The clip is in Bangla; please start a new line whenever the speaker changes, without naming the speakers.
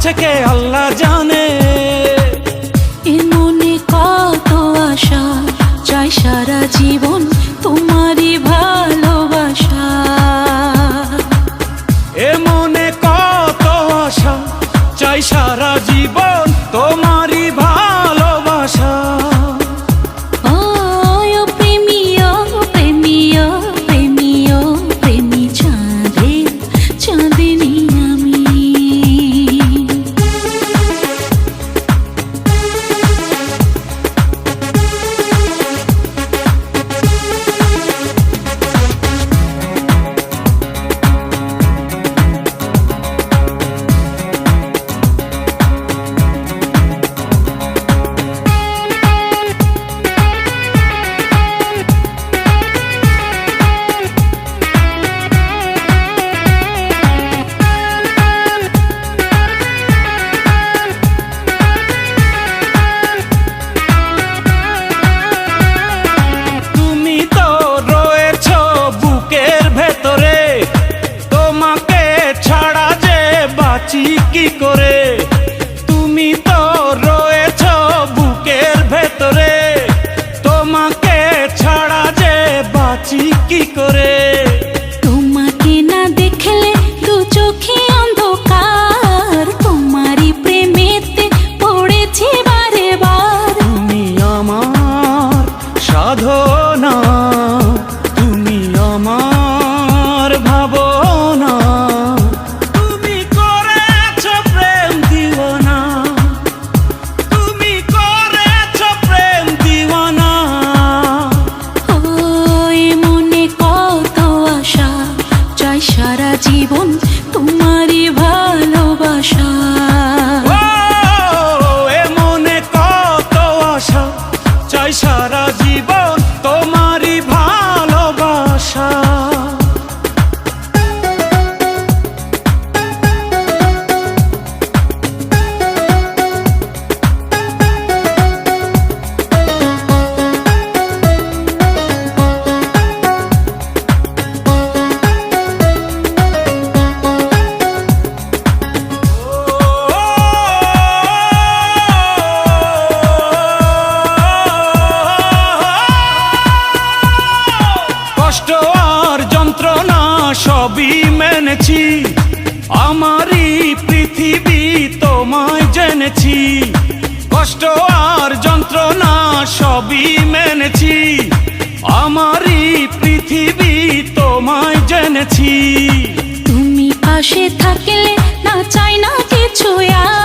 আছে কে আল্লাহ জানে।
এ মনে কত আশা, চাই সারা জীবন তোমারই ভালোবাসা।
এ মনে কত আশা, চাই সারা জীবন তোমারই ভালোবাসা।
ও প্রেমী, ও প্রেমী, ও প্রেমী, ও প্রেমী চাঁদের চাঁদিনী আমি।
কি করে তুমি তো রয়েছো বুকের ভেতরে, তোমাকে ছাড়া যে বাঁচি কি করে।
তোমাকে না দেখলে দু চোখে অন্ধকার, তোমারই প্রেমেতে পড়েছি বারে বার।
তুমি আমার সাধনা, তুমি আমার ভাবনা,
সারা জীবন তোমারই ভালোবাসা।
এ মনে কত আশা, চাই সারা জীবন তোমারই ভালোবাসা। কষ্ট আর যন্ত্রণা সবই মেনেছি, আমারই পৃথিবী তোমায় জেনেছি। কষ্ট আর যন্ত্রণা সবই মেনেছি, আমারই পৃথিবী তোমায় জেনেছি।
তুমি পাশে থাকলে না চাই না কিছু আর।